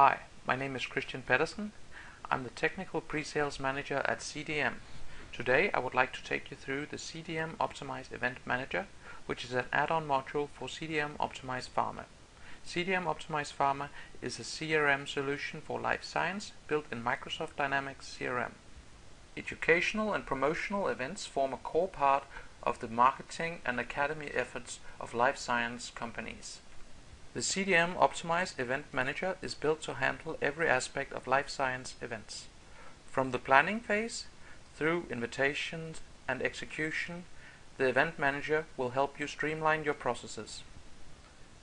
Hi, my name is Christian Pedersen. I'm the Technical Pre-Sales Manager at CDM. Today I would like to take you through the CDM Optimize Event Manager, which is an add-on module for CDM Optimize Pharma. CDM Optimize Pharma is a CRM solution for life science built in Microsoft Dynamics CRM. Educational and promotional events form a core part of the marketing and academy efforts of life science companies. The CDM Optimize Event Manager is built to handle every aspect of life science events. From the planning phase through invitations and execution, the Event Manager will help you streamline your processes.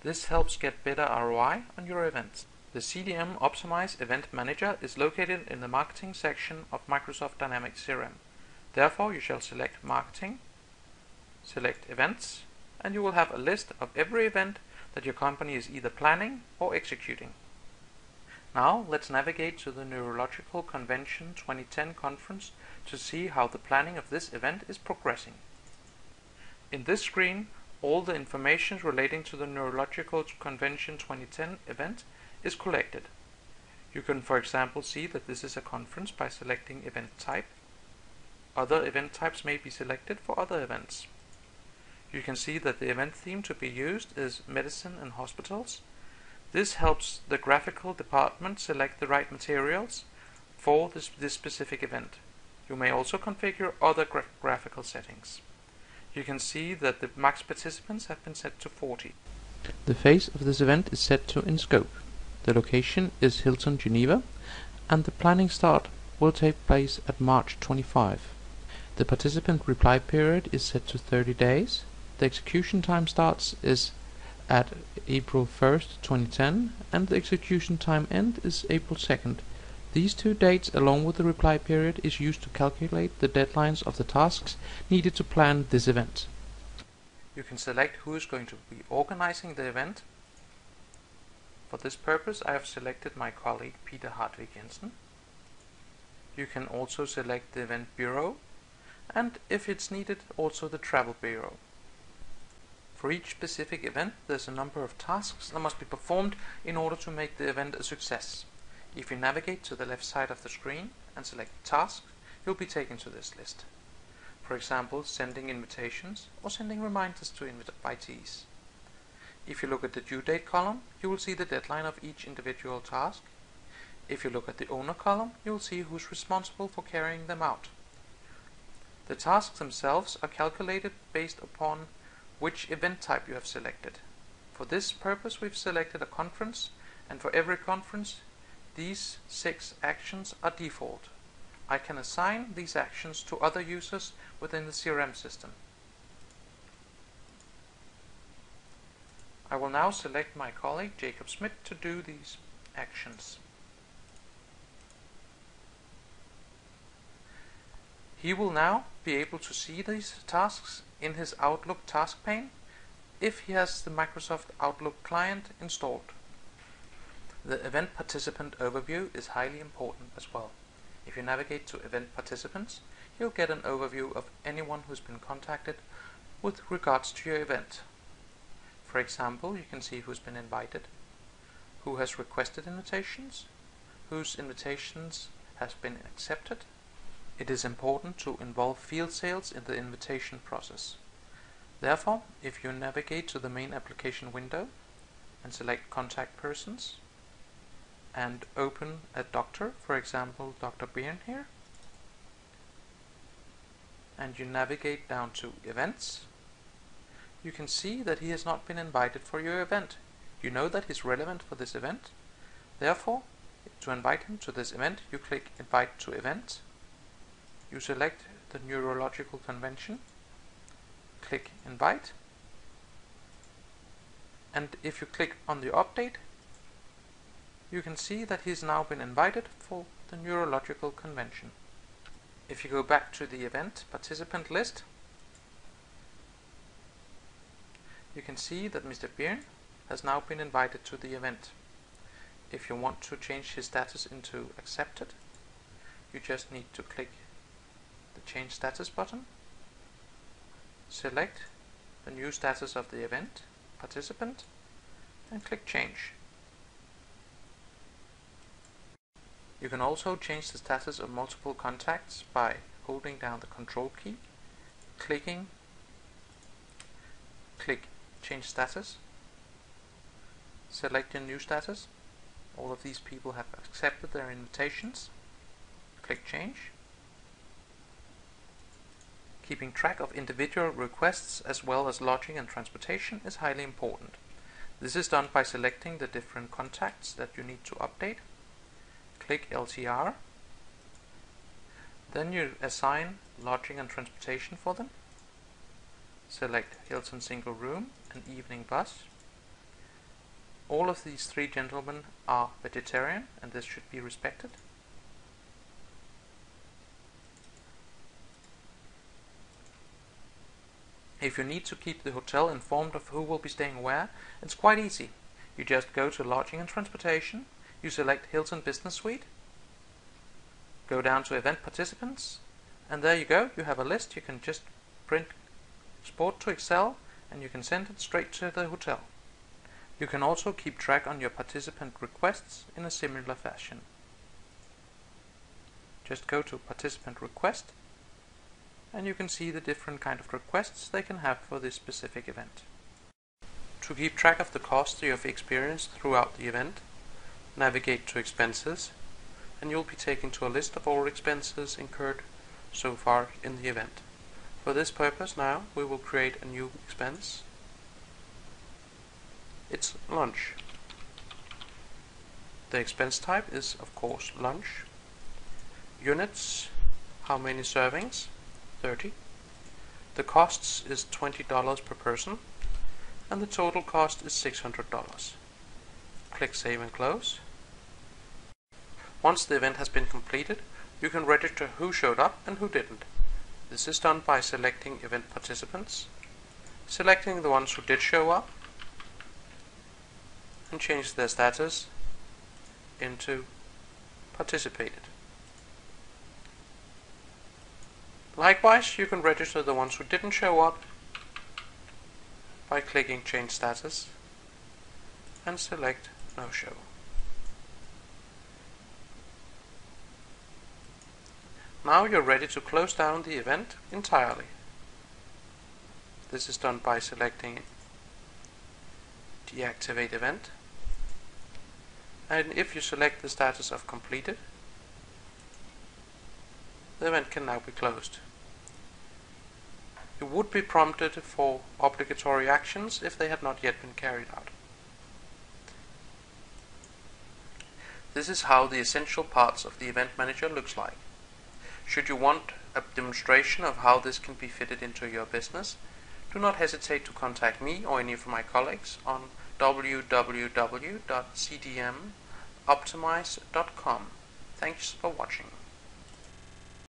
This helps get better ROI on your events. The CDM Optimize Event Manager is located in the Marketing section of Microsoft Dynamics CRM. Therefore, you shall select Marketing, select Events, and you will have a list of every event that your company is either planning or executing. Now let's navigate to the Neurological Convention 2010 conference to see how the planning of this event is progressing. In this screen, all the information relating to the Neurological Convention 2010 event is collected. You can, for example, see that this is a conference by selecting event type. Other event types may be selected for other events. You can see that the event theme to be used is medicine and hospitals. This helps the graphical department select the right materials for this specific event. You may also configure other graphical settings. You can see that the max participants have been set to 40. The phase of this event is set to in scope. The location is Hilton Geneva, and the planning start will take place at March 25. The participant reply period is set to 30 days. The execution time starts is at April 1st, 2010, and the execution time end is April 2nd. These two dates, along with the reply period, is used to calculate the deadlines of the tasks needed to plan this event. You can select who is going to be organizing the event. For this purpose, I have selected my colleague Peter Hartwig Jensen. You can also select the event bureau, and if it's needed, also the travel bureau. For each specific event, there's a number of tasks that must be performed in order to make the event a success. If you navigate to the left side of the screen and select Task, you'll be taken to this list. For example, sending invitations or sending reminders to invitees. If you look at the due date column, you will see the deadline of each individual task. If you look at the owner column, you will see who's responsible for carrying them out. The tasks themselves are calculated based upon which event type you have selected. For this purpose, we've selected a conference, and for every conference, these 6 actions are default. I can assign these actions to other users within the CRM system. I will now select my colleague Jacob Schmidt to do these actions. He will now be able to see these tasks in his Outlook task pane if he has the Microsoft Outlook client installed. The event participant overview is highly important as well. If you navigate to event participants, you'll get an overview of anyone who's been contacted with regards to your event. For example, you can see who's been invited, who has requested invitations, whose invitations has been accepted. It is important to involve field sales in the invitation process. Therefore, if you navigate to the main application window and select Contact Persons and open a doctor, for example Dr. Byrne here, and you navigate down to Events, you can see that he has not been invited for your event. You know that he's relevant for this event. Therefore, to invite him to this event, you click Invite to Event. You select the Neurological Convention, click Invite, and if you click on the update, you can see that he's now been invited for the Neurological Convention. If you go back to the event participant list, you can see that Mr. Byrne has now been invited to the event. If you want to change his status into accepted, you just need to click the Change Status button, select the new status of the event participant, and click Change. You can also change the status of multiple contacts by holding down the control key, click change status, select your new status. All of these people have accepted their invitations. Click change. Keeping track of individual requests as well as lodging and transportation is highly important. This is done by selecting the different contacts that you need to update. Click LTR. Then you assign lodging and transportation for them. Select Hilton single room and evening bus. All of these three gentlemen are vegetarian, and this should be respected. If you need to keep the hotel informed of who will be staying where, it's quite easy. You just go to Lodging and Transportation, you select Hilton Business Suite, go down to Event Participants, and there you go, you have a list. You can just print, export to Excel, and you can send it straight to the hotel. You can also keep track on your participant requests in a similar fashion. Just go to Participant Request, and you can see the different kind of requests they can have for this specific event. To keep track of the costs you have experienced throughout the event, navigate to Expenses, and you'll be taken to a list of all expenses incurred so far in the event. For this purpose now, we will create a new expense. It's lunch. The expense type is, of course, lunch. Units, how many servings? 30. The costs is $20 per person, and the total cost is $600. Click Save and Close. Once the event has been completed, you can register who showed up and who didn't. This is done by selecting Event Participants, selecting the ones who did show up, and change their status into participated. Likewise, you can register the ones who didn't show up by clicking Change Status and select No Show. Now you're ready to close down the event entirely. This is done by selecting Deactivate Event, and if you select the status of completed, the event can now be closed. You would be prompted for obligatory actions if they had not yet been carried out. This is how the essential parts of the Event Manager looks like. Should you want a demonstration of how this can be fitted into your business, do not hesitate to contact me or any of my colleagues on www.cdmoptimize.com. Thanks for watching.